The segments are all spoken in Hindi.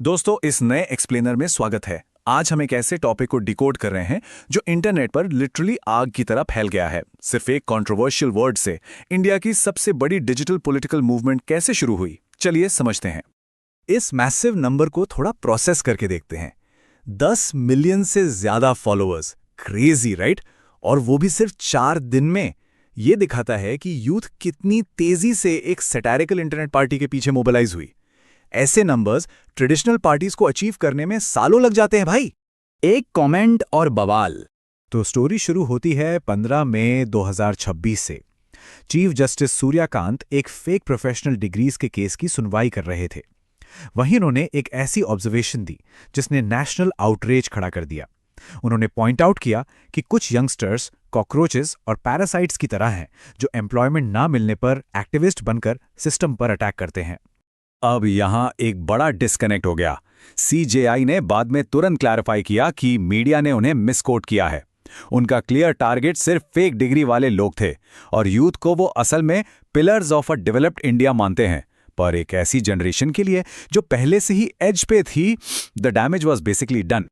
दोस्तों, इस नए एक्सप्लेनर में स्वागत है। आज हम एक ऐसे टॉपिक को डिकोड कर रहे हैं जो इंटरनेट पर लिटरली आग की तरह फैल गया है। सिर्फ एक कंट्रोवर्शियल वर्ड से इंडिया की सबसे बड़ी डिजिटल पॉलिटिकल मूवमेंट कैसे शुरू हुई, चलिए समझते हैं। इस मैसिव नंबर को थोड़ा प्रोसेस करके देखते हैं। 10 मिलियन से ज्यादा फॉलोअर्स, क्रेजी राइट? और वो भी सिर्फ 4 दिन में। ये दिखाता है कि यूथ कितनी तेजी से एक सैटारिकल इंटरनेट पार्टी के पीछे मोबिलाइज हुई। ऐसे नंबर्स ट्रेडिशनल पार्टीज को अचीव करने में सालों लग जाते हैं भाई। एक कमेंट और बवाल। तो स्टोरी शुरू होती है 15 मई 2026 से। चीफ जस्टिस सूर्यकांत एक फेक प्रोफेशनल डिग्रीज के केस की सुनवाई कर रहे थे। वहीं उन्होंने एक ऐसी ऑब्जर्वेशन दी जिसने नेशनल आउटरेज खड़ा कर दिया। उन्होंने पॉइंट आउट किया कि कुछ यंगस्टर्स कॉकरोचेस और पैरासाइट्स की तरह हैं जो एम्प्लॉयमेंट ना मिलने पर एक्टिविस्ट बनकर सिस्टम पर अटैक करते हैं। अब यहां एक बड़ा डिस्कनेक्ट हो गया। सीजेआई ने बाद में तुरंत क्लैरिफाई किया कि मीडिया ने उन्हें मिसकोट किया है। उनका क्लियर टारगेट सिर्फ फेक डिग्री वाले लोग थे और यूथ को वो असल में pillars of a developed India मानते हैं। पर एक ऐसी जनरेशन के लिए जो पहले से ही एज पे थी, the damage was basically done.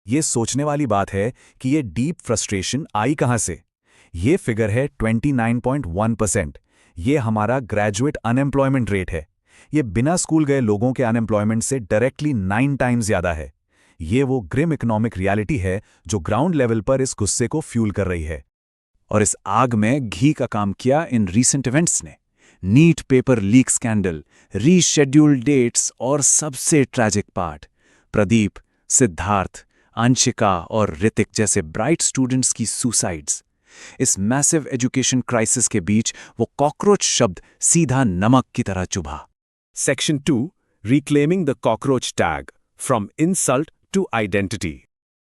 ये सोचने वाली बात है कि ये डीप फ्रस्ट्रेशन आई कहां से। ये फिगर है 29.1%। ये हमारा ग्रेजुएट अनएम्प्लॉयमेंट रेट है। ये बिना स्कूल गए लोगों के अनएम्प्लॉयमेंट से डायरेक्टली 9 टाइम्स ज्यादा है। ये वो ग्रिम इकोनॉमिक रियलिटी है जो ग्राउंड लेवल पर इस गुस्से को फ्यूल कर रही है। और इस आग में घी का काम किया इन रीसेंट इवेंट्स ने। NEET paper leak scandal, rescheduled dates और सबसे ट्रैजिक पार्ट, प्रदीप, सिद्धार्थ, अंशिका और ऋतिक जैसे ब्राइट स्टूडेंट्स की सुसाइड्स। इस मैसिव एजुकेशन क्राइसिस के बीच वो कॉकरोच शब्द सीधा नमक की तरह चुभा। Section 2 Reclaiming the Cockroach Tag From Insult to Identity।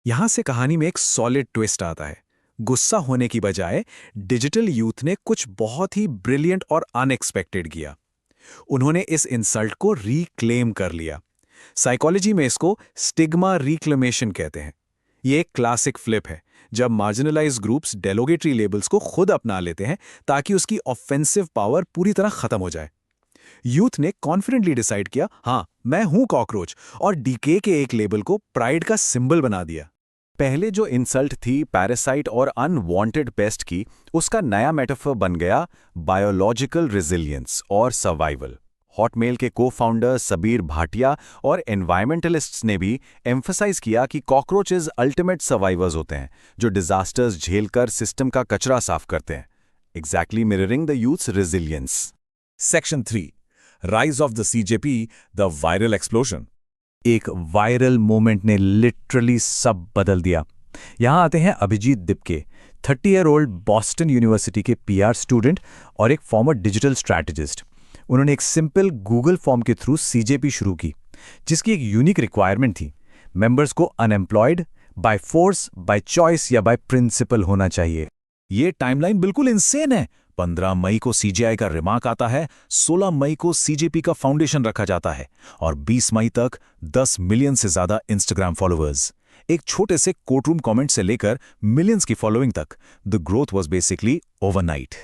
यहां से कहानी में एक सॉलिड ट्विस्ट आता है। गुस्सा होने की बजाय डिजिटल यूथ ने कुछ बहुत ही ब्रिलियंट और अनएक्सपेक्टेड किया। उन्होंने इस इंसल्ट को रिक्लेम कर लिया। साइकोलॉजी में इसको स्टिग्मा रिक्लेमेशन कहते हैं। ये एक क्लासिक फ्लिप है, जब मार्जिनलाइज्ड ग्रुप्स डेरोगेटरी लेबल्स को खुद अपना लेते हैं ताकि उसकी ऑफेंसिव पावर पूरी तरह खत्म हो जाए। यूथ ने कॉन्फिडेंटली डिसाइड किया, हाँ मैं हूं कॉकरोच, और डीके के एक लेबल को प्राइड का सिंबल बना दिया। पहले जो इंसल्ट थी पैरासाइट और अनवांटेड पेस्ट की, उसका नया मेटाफर बन गया बायोलॉजिकल रेजिलियंस और सर्वाइवल। हॉटमेल के को-फाउंडर सबीर भाटिया और एनवायरमेंटलिस्ट्स ने भी एम्फसाइज किया कि कॉकरोचेस अल्टीमेट सर्वाइवर्स होते हैं जो डिजास्टर्स झेलकर सिस्टम का कचरा साफ करते हैं। Exactly mirroring the youths resilience. Section 3 Rise of the CJP, the Viral Explosion। एक वायरल मोमेंट ने लिटरली सब बदल दिया। यहां आते हैं Abhijit Dipke, 30 year old Boston university के पीआर स्टूडेंट और एक फॉर्मर डिजिटल स्ट्रैटेजिस्ट। उन्होंने एक सिंपल गूगल फॉर्म के थ्रू सीजेपी शुरू की, जिसकी एक यूनिक रिक्वायरमेंट थी। मेंबर्स को unemployed, by force, by choice या बाय प्रिंसिपल होना चाहिए। ये टाइमलाइन बिल्कुल इंसेन है। 15 मई को सीजेआई का रिमार्क आता है, 16 मई को सीजेपी का फाउंडेशन रखा जाता है और 20 मई तक 10 मिलियन से ज्यादा इंस्टाग्राम फॉलोअर्स। एक छोटे से कोर्टरूम कमेंट से लेकर मिलियंस की फॉलोइंग तक, the growth was basically overnight.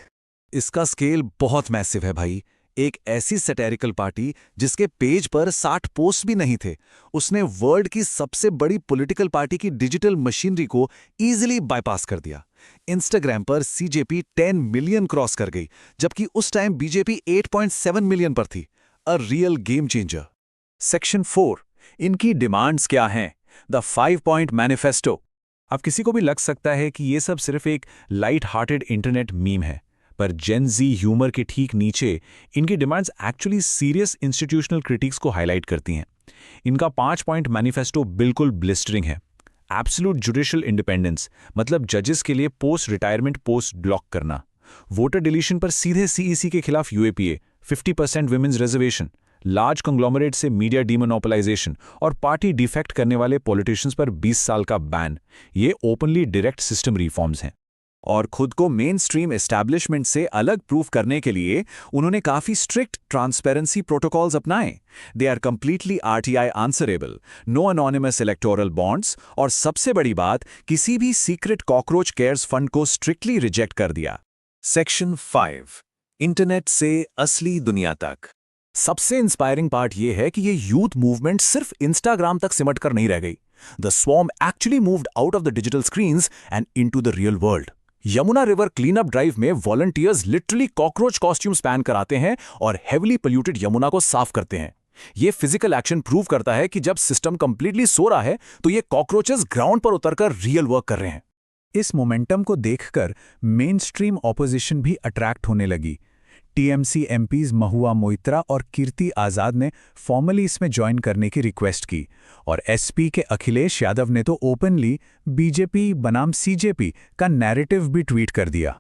इसका स्केल बहुत मैसिव है भाई। एक ऐसी सैटेरिकल पार्टी जिसके पेज पर 60 पोस्ट भी नहीं थे, उसने वर्ल्ड की सबसे बड़ी पॉलिटिकल पार्टी की डिजिटल मशीनरी को इजीली बाईपास कर दिया। इंस्टाग्राम पर सीजेपी 10 मिलियन क्रॉस कर गई, जबकि उस टाइम बीजेपी 8.7 मिलियन पर थी। A real game changer. Section 4 इनकी डिमांड्स क्या हैं? The 5 point manifesto. अब किसी को भी लग सकता है कि ये सब सिर्फ एक लाइट हार्टेड इंटरनेट मीम है, पर जेन जी ह्यूमर के ठीक नीचे इनकी demands actually serious institutional critics को हाईलाइट करती हैं। इनका 5 पॉइंट मैनिफेस्टो बिल्कुल ब्लिस्टरिंग है। एब्सोल्यूट जुडिशियल इंडिपेंडेंस, मतलब जजेस के लिए पोस्ट रिटायरमेंट पोस्ट ब्लॉक करना, वोटर डिलीशन पर सीधे सीईसी के खिलाफ UAPA, 50% women's reservation, large conglomerate से मीडिया डीमोनोपलाइजेशन और पार्टी डिफेक्ट करने वाले पॉलिटिशियंस पर 20 साल का बैन। ये ओपनली डायरेक्ट सिस्टम रिफॉर्म्स हैं। और खुद को मेन स्ट्रीम एस्टैब्लिशमेंट से अलग प्रूफ करने के लिए उन्होंने काफी स्ट्रिक्ट ट्रांसपेरेंसी प्रोटोकॉल्स अपनाए। They are completely RTI answerable, no anonymous electoral bonds, और सबसे बड़ी बात, किसी भी सीक्रेट कॉकरोच केयर्स फंड को स्ट्रिक्टली रिजेक्ट कर दिया। सेक्शन 5 इंटरनेट से असली दुनिया तक। सबसे इंस्पायरिंग पार्ट ये है कि ये यूथ मूवमेंट सिर्फ इंस्टाग्राम तक सिमट कर नहीं रह गई। The swarm actually moved out of the digital screens and into the real world. Yamuna river clean up drive में वॉलंटियर्स लिटरली कॉकरोच कॉस्ट्यूम्स पहन कर आते हैं और हेविली पोल्यूटेड यमुना को साफ करते हैं। ये फिजिकल एक्शन प्रूव करता है कि जब सिस्टम कंप्लीटली सो रहा है तो ये कॉकरोचेस ग्राउंड पर उतरकर रियल वर्क कर रहे हैं। इस मोमेंटम को देखकर मेन स्ट्रीम ऑपोजिशन भी अट्रैक्ट होने लगी। टीएमसी एमपीज महुआ मोइत्रा और कीर्ति आजाद ने फॉर्मली इसमें ज्वाइन करने की रिक्वेस्ट की और एसपी के अखिलेश यादव ने तो ओपनली बीजेपी बनाम सीजेपी का नैरेटिव भी ट्वीट कर दिया।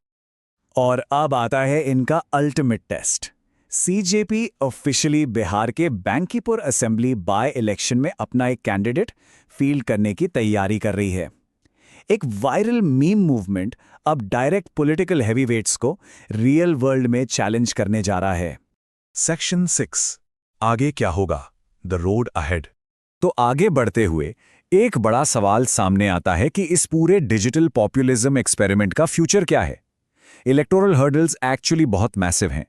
और अब आता है इनका ultimate test. CJP officially Bihar के बैंकीपुर असेंबली बाय इलेक्शन में अपना एक कैंडिडेट फील्ड करने की तैयारी कर रही है। एक वायरल मीम मूवमेंट अब डायरेक्ट पॉलिटिकल हैवीवेट्स को रियल वर्ल्ड में चैलेंज करने जा रहा है। सेक्शन 6 आगे क्या होगा, द रोड अहेड। तो आगे बढ़ते हुए एक बड़ा सवाल सामने आता है कि इस पूरे डिजिटल पॉपुलिज्म एक्सपेरिमेंट का फ्यूचर क्या है। इलेक्टोरल हर्डल्स एक्चुअली बहुत मैसिव हैं।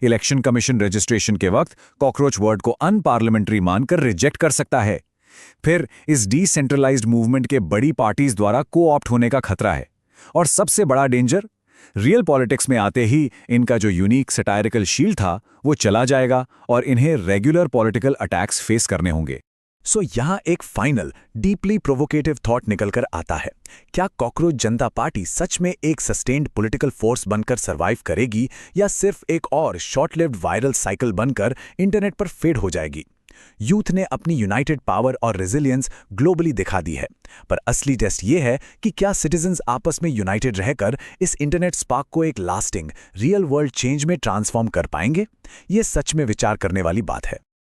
इलेक्शन कमीशन रजिस्ट्रेशन के वक्त कॉकरोच वर्ड को अनपार्लियामेंट्री मानकर रिजेक्ट कर सकता है। फिर इस डिसेंट्रलाइज्ड मूवमेंट के बड़ी पार्टीज द्वारा को-ऑप्ट होने का खतरा है। और सबसे बड़ा डेंजर, रियल पॉलिटिक्स में आते ही इनका जो यूनिक सटायरिकल शील्ड था वो चला जाएगा और इन्हें रेगुलर पॉलिटिकल अटैक्स फेस करने होंगे। सो यहाँ एक फाइनल डीपली प्रोवोकेटिव थॉट निकलकर आता है। क्या कॉकरोच जनता पार्टी सच में एक सस्टेन्ड पॉलिटिकल फोर्स बनकर सर्वाइव करेगी या सिर्फ एक और शॉर्ट लिव्ड वायरल साइकिल बनकर इंटरनेट पर फेड हो जाएगी? यूथ ने अपनी यूनाइटेड पावर और रेजिलियंस ग्लोबली दिखा दी है, पर असली टेस्ट ये है कि क्या सिटीजन्स आपस में यूनाइटेड रहकर इस इंटरनेट स्पार्क को एक लास्टिंग रियल वर्ल्ड चेंज में ट्रांसफॉर्म कर पाएंगे? ये सच में विचार करने वाली बात है।